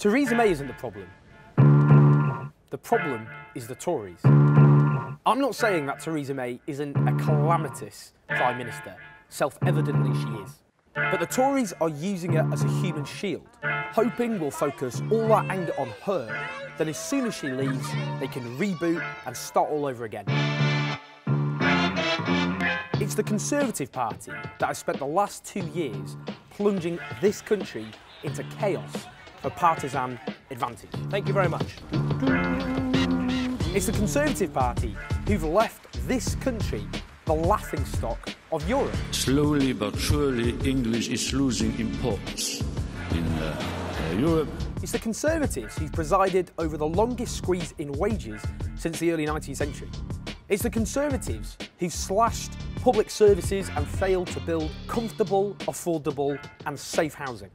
Theresa May isn't the problem. The problem is the Tories. I'm not saying that Theresa May isn't a calamitous Prime Minister. Self-evidently she is. But the Tories are using her as a human shield, hoping we'll focus all our anger on her, then as soon as she leaves, they can reboot and start all over again. It's the Conservative Party that has spent the last 2 years plunging this country into chaos for partisan advantage. Thank you very much. It's the Conservative Party who've left this country the laughingstock of Europe. Slowly but surely, English is losing importance in Europe. It's the Conservatives who've presided over the longest squeeze in wages since the early 19th century. It's the Conservatives who've slashed public services and failed to build comfortable, affordable and safe housing.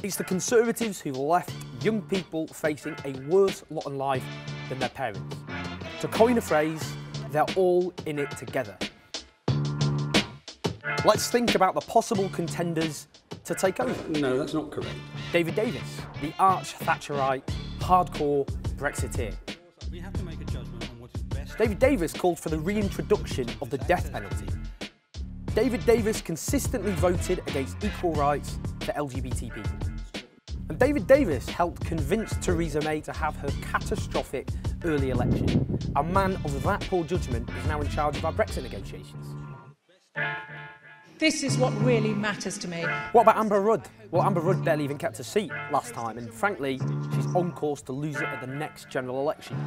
It's the Conservatives who've left young people facing a worse lot in life than their parents. To coin a phrase, they're all in it together. Let's think about the possible contenders to take over. No, that's not correct. David Davis, the arch-Thatcherite, hardcore Brexiteer. We have to make a judgment on what is best. David Davis called for the reintroduction of the death penalty. David Davis consistently voted against equal rights for LGBT people. And David Davis helped convince Theresa May to have her catastrophic early election. A man of that poor judgment is now in charge of our Brexit negotiations. This is what really matters to me. What about Amber Rudd? Well, Amber Rudd barely even kept her seat last time, and frankly, she's on course to lose it at the next general election.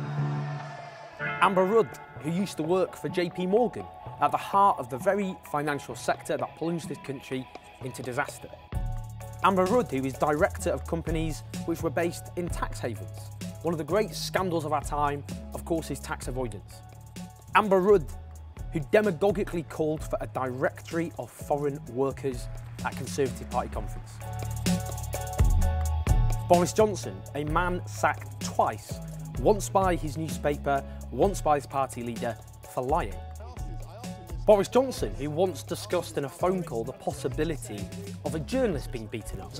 Amber Rudd, who used to work for JP Morgan, at the heart of the very financial sector that plunged this country into disaster. Amber Rudd, who is director of companies which were based in tax havens. One of the great scandals of our time, of course, is tax avoidance. Amber Rudd, who demagogically called for a directory of foreign workers at Conservative Party conference. Boris Johnson, a man sacked twice, once by his newspaper, once by his party leader, for lying. Boris Johnson, who once discussed in a phone call the possibility of a journalist being beaten up.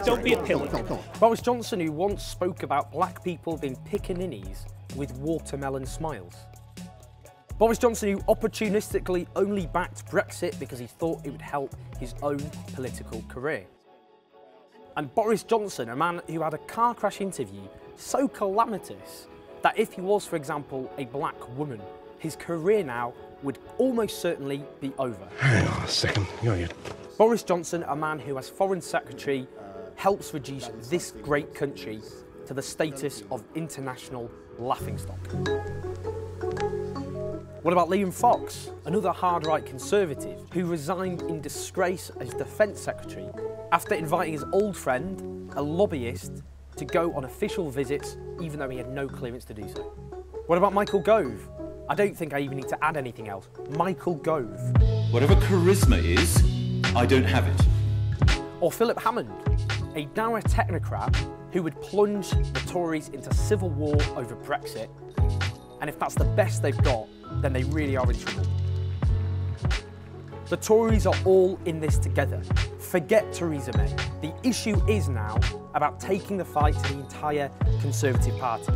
Don't be a pillock. Boris Johnson, who once spoke about black people being pickaninnies with watermelon smiles. Boris Johnson, who opportunistically only backed Brexit because he thought it would help his own political career. And Boris Johnson, a man who had a car crash interview so calamitous that if he was, for example, a black woman, his career now would almost certainly be over. Hang on a second. Boris Johnson, a man who as Foreign Secretary helps reduce this great country to the status of international laughingstock. What about Liam Fox, another hard-right Conservative who resigned in disgrace as Defence Secretary after inviting his old friend, a lobbyist, to go on official visits even though he had no clearance to do so? What about Michael Gove? I don't think I even need to add anything else. Michael Gove. Whatever charisma is, I don't have it. Or Philip Hammond, a dour technocrat who would plunge the Tories into civil war over Brexit. And if that's the best they've got, then they really are in trouble. The Tories are all in this together. Forget Theresa May. The issue is now about taking the fight to the entire Conservative Party.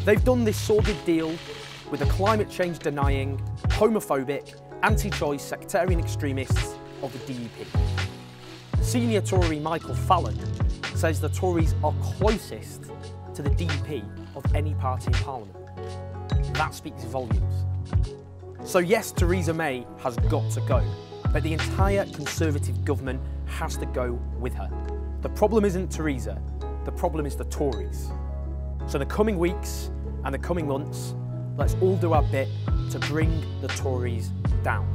They've done this sordid deal with the climate change denying, homophobic, anti-choice sectarian extremists of the DUP. Senior Tory Michael Fallon says the Tories are closest to the DUP of any party in Parliament. That speaks volumes. So yes, Theresa May has got to go, but the entire Conservative government has to go with her. The problem isn't Theresa, the problem is the Tories. So the coming weeks and the coming months, let's all do our bit to bring the Tories down.